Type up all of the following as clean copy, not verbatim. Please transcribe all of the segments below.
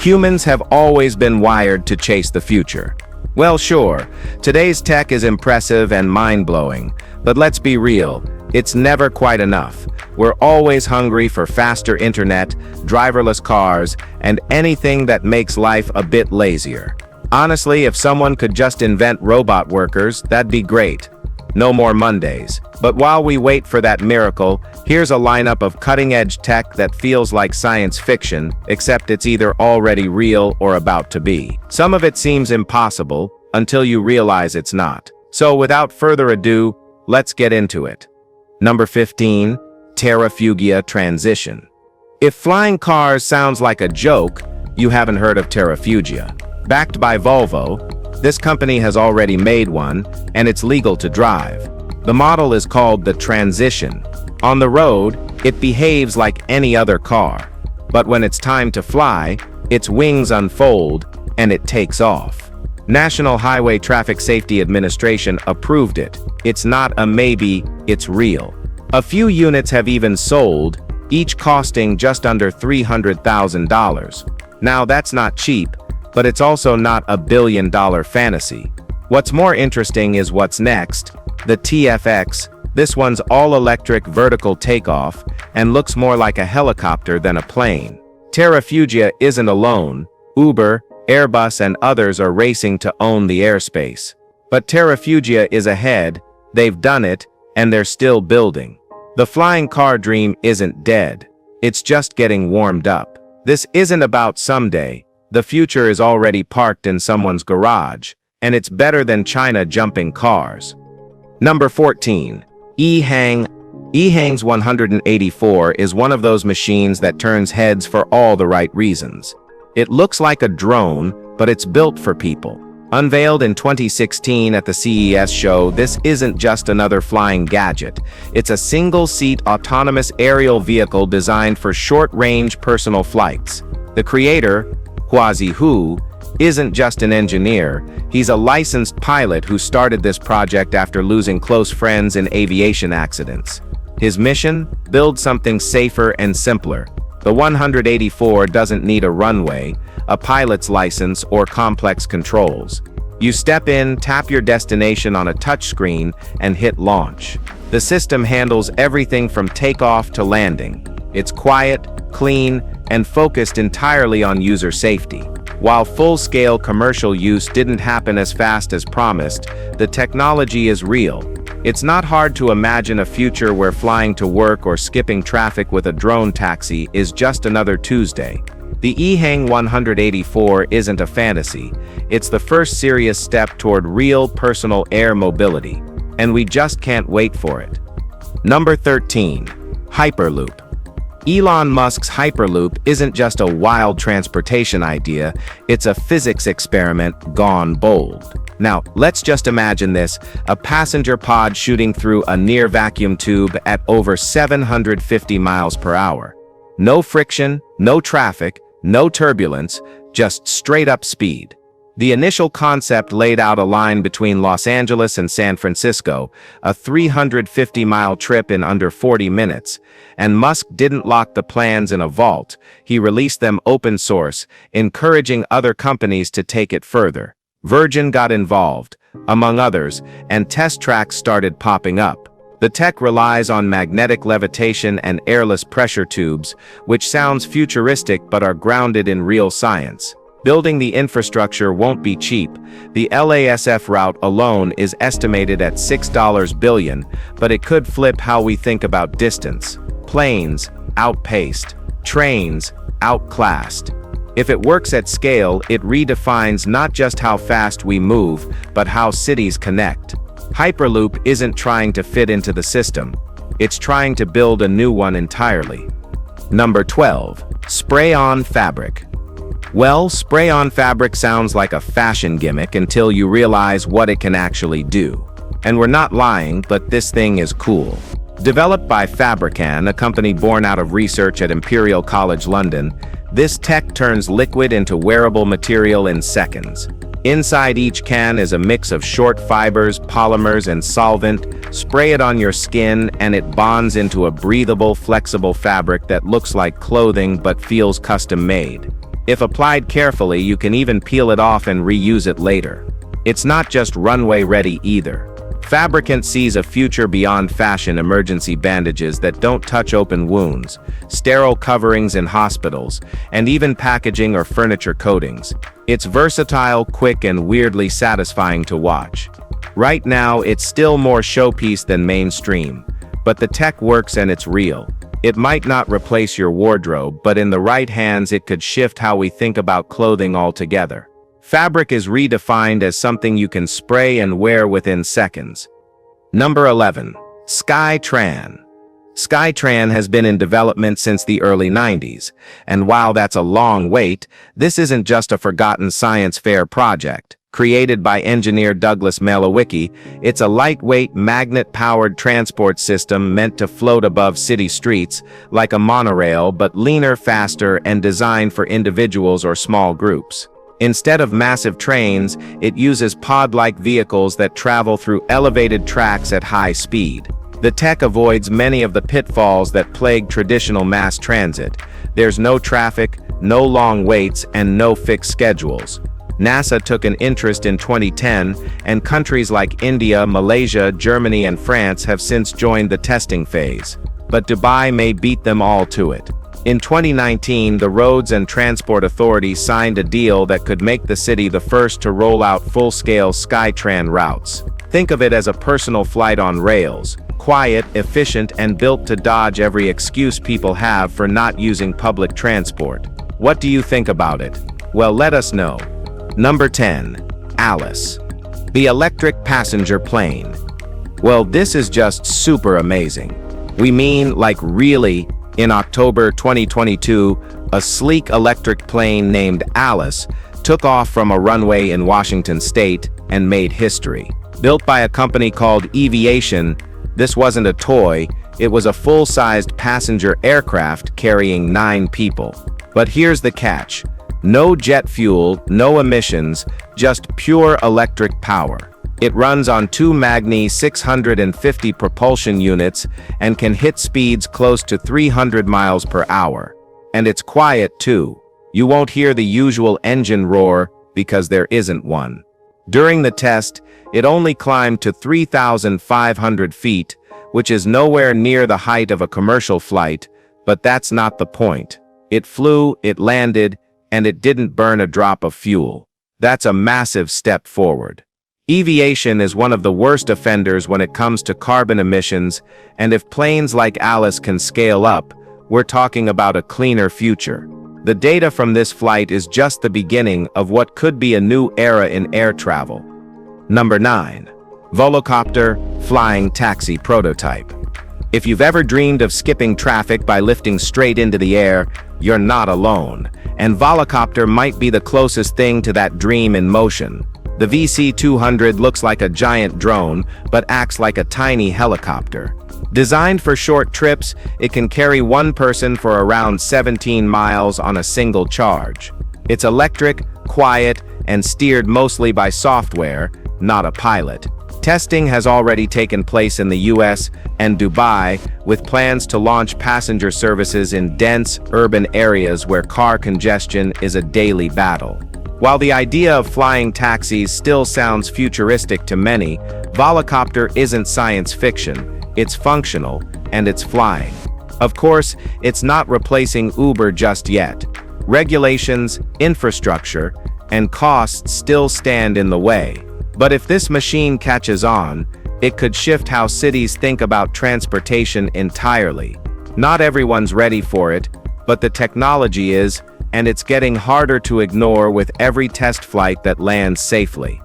Humans have always been wired to chase the future. Well, sure, today's tech is impressive and mind-blowing, but let's be real, it's never quite enough. We're always hungry for faster internet, driverless cars, and anything that makes life a bit lazier. Honestly, if someone could just invent robot workers, that'd be great. No more Mondays. But while we wait for that miracle, here's a lineup of cutting-edge tech that feels like science fiction, except it's either already real or about to be. Some of it seems impossible, until you realize it's not. So without further ado, let's get into it. Number 15. Terraujia Transition. If flying cars sounds like a joke, you haven't heard of Terraujia. Backed by Volvo, this company has already made one, and it's legal to drive. The model is called the Transition. On the road, it behaves like any other car. But when it's time to fly, its wings unfold, and it takes off. National Highway Traffic Safety Administration approved it. It's not a maybe, it's real. A few units have even sold, each costing just under $300,000. Now that's not cheap, but it's also not a billion-dollar fantasy. What's more interesting is what's next, the TFX. This one's all-electric vertical takeoff and looks more like a helicopter than a plane. Terraujia isn't alone. Uber, Airbus, and others are racing to own the airspace. But Terraujia is ahead, they've done it, and they're still building. The flying car dream isn't dead. It's just getting warmed up. This isn't about someday. The future is already parked in someone's garage, and it's better than China jumping cars. Number 14. EHang. EHang's 184 is one of those machines that turns heads for all the right reasons. It looks like a drone, but it's built for people. Unveiled in 2016 at the CES show, this isn't just another flying gadget. It's a single-seat autonomous aerial vehicle designed for short-range personal flights. The creator, Hu, isn't just an engineer, he's a licensed pilot who started this project after losing close friends in aviation accidents. His mission? Build something safer and simpler. The 184 doesn't need a runway, a pilot's license, or complex controls. You step in, tap your destination on a touchscreen, and hit launch. The system handles everything from takeoff to landing. It's quiet, clean, and focused entirely on user safety. While full-scale commercial use didn't happen as fast as promised, the technology is real. It's not hard to imagine a future where flying to work or skipping traffic with a drone taxi is just another Tuesday. The EHang 184 isn't a fantasy. It's the first serious step toward real personal air mobility, and we just can't wait for it. Number 13. Hyperloop. Elon Musk's Hyperloop isn't just a wild transportation idea, it's a physics experiment gone bold. Now, let's just imagine this, a passenger pod shooting through a near-vacuum tube at over 750 miles per hour. No friction, no traffic, no turbulence, just straight-up speed. The initial concept laid out a line between Los Angeles and San Francisco, a 350-mile trip in under 40 minutes, and Musk didn't lock the plans in a vault. He released them open source, encouraging other companies to take it further. Virgin got involved, among others, and test tracks started popping up. The tech relies on magnetic levitation and airless pressure tubes, which sounds futuristic but are grounded in real science. Building the infrastructure won't be cheap. The LASF route alone is estimated at $6 billion, but it could flip how we think about distance. Planes, outpaced. Trains, outclassed. If it works at scale, it redefines not just how fast we move, but how cities connect. Hyperloop isn't trying to fit into the system. It's trying to build a new one entirely. Number 12. Sprayon fabric. Well, Sprayon fabric sounds like a fashion gimmick until you realize what it can actually do. And we're not lying, but this thing is cool. Developed by Fabrican, a company born out of research at Imperial College London, this tech turns liquid into wearable material in seconds. Inside each can is a mix of short fibers, polymers, and solvent. Spray it on your skin and it bonds into a breathable, flexible fabric that looks like clothing but feels custom-made. If applied carefully, you can even peel it off and reuse it later. It's not just runway-ready either. Fabricant sees a future beyond fashion: emergency bandages that don't touch open wounds, sterile coverings in hospitals, and even packaging or furniture coatings. It's versatile, quick, and weirdly satisfying to watch. Right now, it's still more showpiece than mainstream, but the tech works and it's real. It might not replace your wardrobe, but in the right hands it could shift how we think about clothing altogether. Fabric is redefined as something you can spray and wear within seconds. Number 11. Skytran. Skytran has been in development since the early 90s, and while that's a long wait, this isn't just a forgotten science fair project. Created by engineer Douglas Malowicki, it's a lightweight, magnet-powered transport system meant to float above city streets, like a monorail, but leaner, faster, and designed for individuals or small groups. Instead of massive trains, it uses pod-like vehicles that travel through elevated tracks at high speed. The tech avoids many of the pitfalls that plague traditional mass transit. There's no traffic, no long waits, and no fixed schedules. NASA took an interest in 2010, and countries like India, Malaysia, Germany, and France have since joined the testing phase. But Dubai may beat them all to it. In 2019, the Roads and Transport Authority signed a deal that could make the city the first to roll out full-scale Skytran routes. Think of it as a personal flight on rails, quiet, efficient, and built to dodge every excuse people have for not using public transport. What do you think about it? Well, let us know. Number 10. Alice. The electric passenger plane. Well, this is just super amazing. We mean, like, really. In October 2022, a sleek electric plane named Alice took off from a runway in Washington state and made history. Built by a company called EHang, this wasn't a toy, it was a full-sized passenger aircraft carrying 9 people. But here's the catch. No jet fuel, no emissions, just pure electric power. It runs on 2 Magni 650 propulsion units and can hit speeds close to 300 miles per hour. And it's quiet too. You won't hear the usual engine roar because there isn't one. During the test, it only climbed to 3,500 feet, which is nowhere near the height of a commercial flight, but that's not the point. It flew, it landed, and it didn't burn a drop of fuel. That's a massive step forward. Aviation is one of the worst offenders when it comes to carbon emissions, and if planes like Alice can scale up, we're talking about a cleaner future. The data from this flight is just the beginning of what could be a new era in air travel. Number 9. Volicopter Flying Taxi Prototype. If you've ever dreamed of skipping traffic by lifting straight into the air, you're not alone, and Volicopter might be the closest thing to that dream in motion. The VC-200 looks like a giant drone, but acts like a tiny helicopter. Designed for short trips, it can carry one person for around 17 miles on a single charge. It's electric, quiet, and steered mostly by software, not a pilot. Testing has already taken place in the US and Dubai, with plans to launch passenger services in dense, urban areas where car congestion is a daily battle. While the idea of flying taxis still sounds futuristic to many, Volicopter isn't science fiction, it's functional, and it's flying. Of course, it's not replacing Uber just yet. Regulations, infrastructure, and costs still stand in the way. But if this machine catches on, it could shift how cities think about transportation entirely. Not everyone's ready for it, but the technology is, and it's getting harder to ignore with every test flight that lands safely.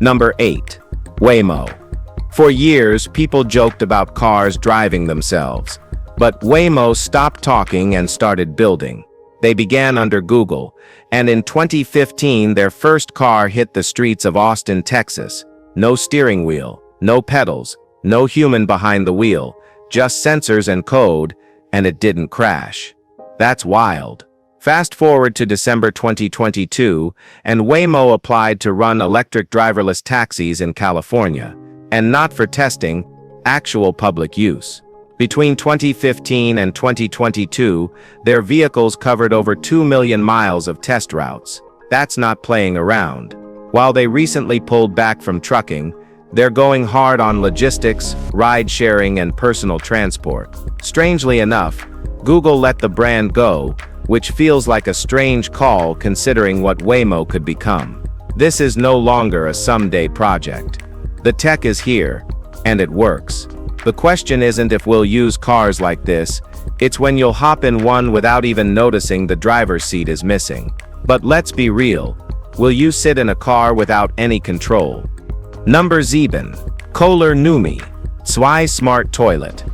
Number 8. Whimo. For years, people joked about cars driving themselves. But Whimo stopped talking and started building. They began under Google, and in 2015 their first car hit the streets of Austin, Texas. No steering wheel, no pedals, no human behind the wheel, just sensors and code, and it didn't crash. That's wild. Fast forward to December 2022, and Whimo applied to run electric driverless taxis in California, and not for testing, actual public use. Between 2015 and 2022, their vehicles covered over 2 million miles of test routes. That's not playing around. While they recently pulled back from trucking, they're going hard on logistics, ride-sharing, and personal transport. Strangely enough, Google let the brand go, which feels like a strange call considering what Whimo could become. This is no longer a someday project. The tech is here, and it works. The question isn't if we'll use cars like this, it's when you'll hop in one without even noticing the driver's seat is missing. But let's be real, will you sit in a car without any control? Number 7. Colar Numi. Zwei Smart Toilet.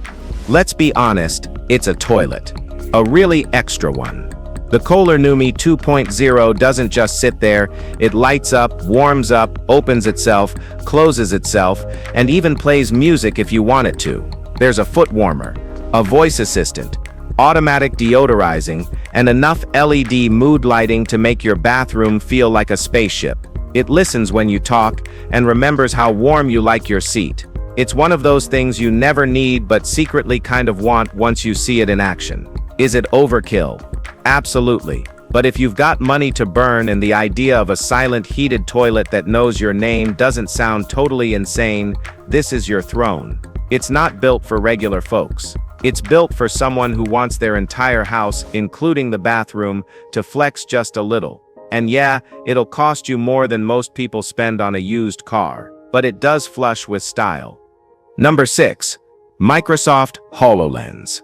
Let's be honest, it's a toilet. A really extra one. The Colar Numi 2.0 doesn't just sit there, it lights up, warms up, opens itself, closes itself, and even plays music if you want it to. There's a foot warmer, a voice assistant, automatic deodorizing, and enough LED mood lighting to make your bathroom feel like a spaceship. It listens when you talk and remembers how warm you like your seat. It's one of those things you never need but secretly kind of want once you see it in action. Is it overkill? Absolutely. But if you've got money to burn and the idea of a silent heated toilet that knows your name doesn't sound totally insane, this is your throne. It's not built for regular folks. It's built for someone who wants their entire house, including the bathroom, to flex just a little. And yeah, it'll cost you more than most people spend on a used car, but it does flush with style. Number 6. Microsoft HoloLens.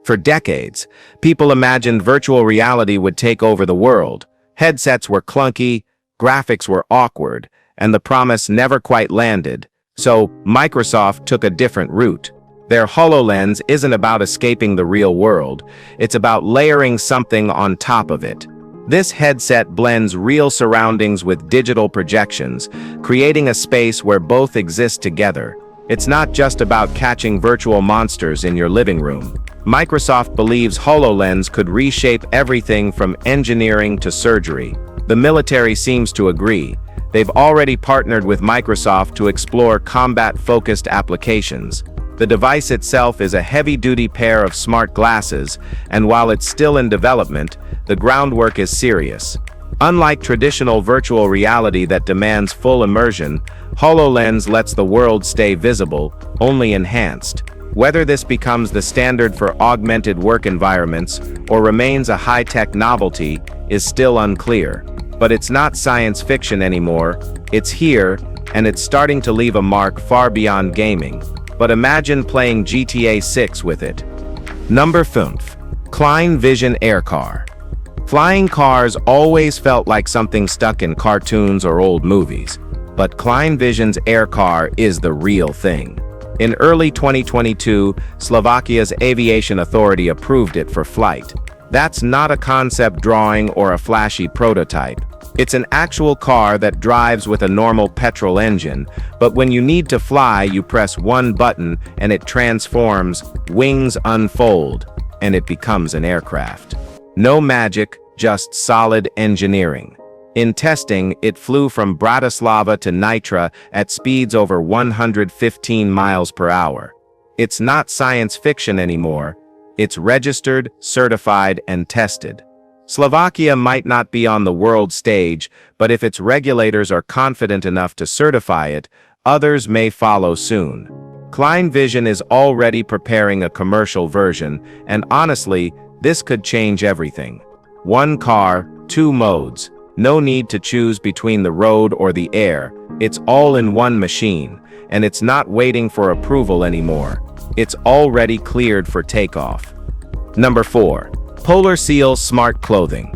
For decades, people imagined virtual reality would take over the world. Headsets were clunky, graphics were awkward, and the promise never quite landed. So, Microsoft took a different route. Their HoloLens isn't about escaping the real world, it's about layering something on top of it. This headset blends real surroundings with digital projections, creating a space where both exist together. It's not just about catching virtual monsters in your living room. Microsoft believes HoloLens could reshape everything from engineering to surgery. The military seems to agree. They've already partnered with Microsoft to explore combat-focused applications. The device itself is a heavy-duty pair of smart glasses, and while it's still in development, the groundwork is serious. Unlike traditional virtual reality that demands full immersion, HoloLens lets the world stay visible, only enhanced. Whether this becomes the standard for augmented work environments or remains a high-tech novelty is still unclear. But it's not science fiction anymore, it's here, and it's starting to leave a mark far beyond gaming. But imagine playing GTA 6 with it. Number 5. Klein Vision Air Car. Flying cars always felt like something stuck in cartoons or old movies, but Klein Vision's Air Car is the real thing. In early 2022, Slovakia's aviation authority approved it for flight. That's not a concept drawing or a flashy prototype. It's an actual car that drives with a normal petrol engine, but when you need to fly, you press one button and it transforms, wings unfold, and it becomes an aircraft. No magic, just solid engineering. In testing, it flew from Bratislava to Nitra at speeds over 115 miles per hour. It's not science fiction anymore. It's registered, certified, and tested. Slovakia might not be on the world stage, but if its regulators are confident enough to certify it, others may follow soon. Klein Vision is already preparing a commercial version, and honestly, this could change everything. One car, two modes. No need to choose between the road or the air. It's all in one machine, and it's not waiting for approval anymore. It's already cleared for takeoff. Number 4. Polar Seal Smart Clothing.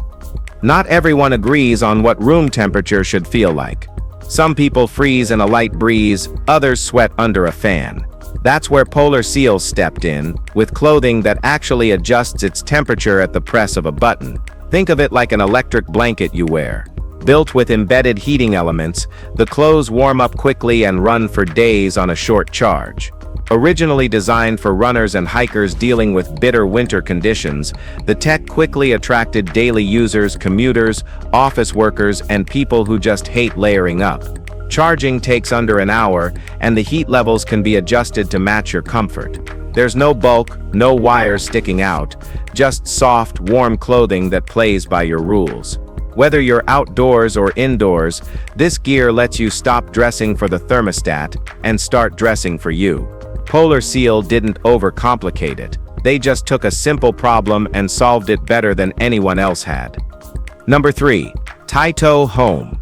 Not everyone agrees on what room temperature should feel like. Some people freeze in a light breeze, others sweat under a fan. That's where Polar Seal stepped in, with clothing that actually adjusts its temperature at the press of a button. Think of it like an electric blanket you wear. Built with embedded heating elements, the clothes warm up quickly and run for days on a short charge. Originally designed for runners and hikers dealing with bitter winter conditions, the tech quickly attracted daily users, commuters, office workers, and people who just hate layering up. Charging takes under an hour, and the heat levels can be adjusted to match your comfort. There's no bulk, no wires sticking out, just soft, warm clothing that plays by your rules. Whether you're outdoors or indoors, this gear lets you stop dressing for the thermostat and start dressing for you. Polar Seal didn't overcomplicate it. They just took a simple problem and solved it better than anyone else had. Number 3. Tido Home.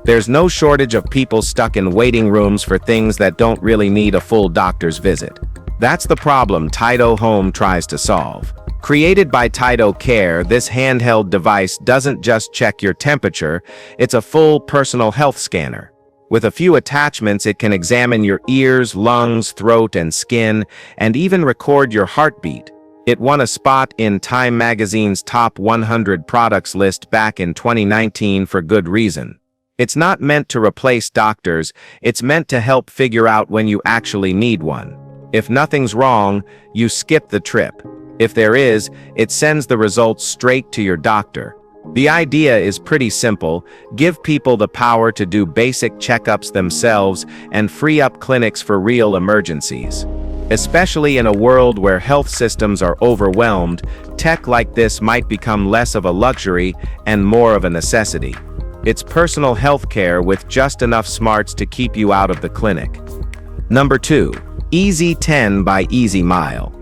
There's no shortage of people stuck in waiting rooms for things that don't really need a full doctor's visit. That's the problem Tido Home tries to solve. Created by Tido Care, this handheld device doesn't just check your temperature, it's a full personal health scanner. With a few attachments, it can examine your ears, lungs, throat, and skin, and even record your heartbeat. It won a spot in Time magazine's top 100 products list back in 2019 for good reason. It's not meant to replace doctors, it's meant to help figure out when you actually need one. If nothing's wrong, you skip the trip. If there is, it sends the results straight to your doctor. The idea is pretty simple: give people the power to do basic checkups themselves and free up clinics for real emergencies. Especially in a world where health systems are overwhelmed, tech like this might become less of a luxury and more of a necessity. It's personal health care with just enough smarts to keep you out of the clinic. Number 2. Easy 10 by Easy Mile.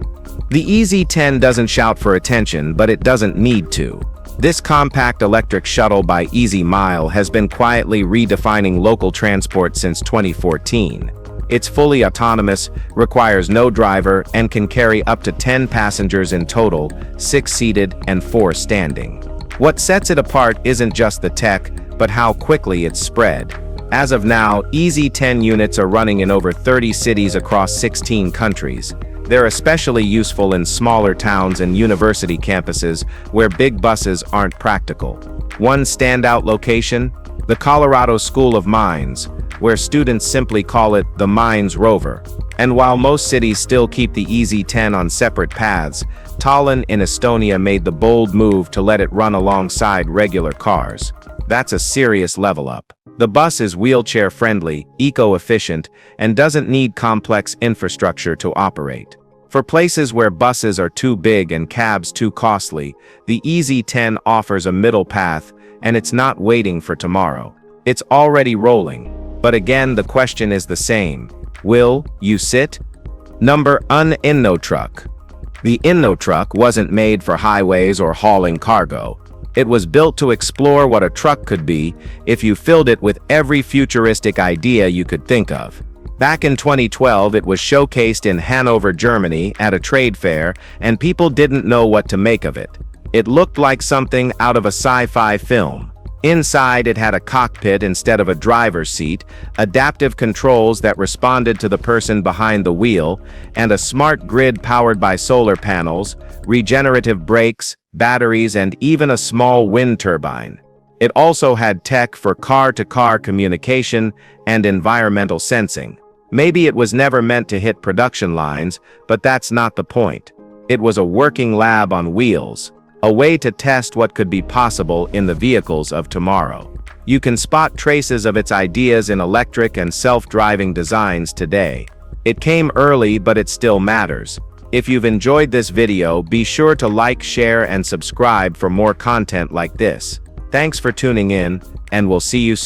The Easy 10 doesn't shout for attention, but it doesn't need to. This compact electric shuttle by Easy Mile has been quietly redefining local transport since 2014. It's fully autonomous, requires no driver, and can carry up to 10 passengers in total, 6 seated and 4 standing. What sets it apart isn't just the tech, but how quickly it's spread. As of now, Easy 10 units are running in over 30 cities across 16 countries. They're especially useful in smaller towns and university campuses where big buses aren't practical. One standout location? The Colorado School of Mines, where students simply call it the Mines Rover. And while most cities still keep the Easy 10 on separate paths, Tallinn in Estonia made the bold move to let it run alongside regular cars. That's a serious level up. The bus is wheelchair-friendly, eco-efficient, and doesn't need complex infrastructure to operate. For places where buses are too big and cabs too costly, the Easy 10 offers a middle path, and it's not waiting for tomorrow. It's already rolling. But again, the question is the same. Will you sit? Number Uninotr. The Uninotr wasn't made for highways or hauling cargo. It was built to explore what a truck could be if you filled it with every futuristic idea you could think of. Back in 2012, it was showcased in Hanover, Germany, at a trade fair, and people didn't know what to make of it. It looked like something out of a sci-fi film. Inside, it had a cockpit instead of a driver's seat, adaptive controls that responded to the person behind the wheel, and a smart grid powered by solar panels, regenerative brakes, batteries, and even a small wind turbine. It also had tech for car-to-car communication and environmental sensing. Maybe it was never meant to hit production lines, but that's not the point. It was a working lab on wheels, a way to test what could be possible in the vehicles of tomorrow. You can spot traces of its ideas in electric and self-driving designs today. It came early, but it still matters. If you've enjoyed this video, be sure to like, share, and subscribe for more content like this. Thanks for tuning in, and we'll see you soon.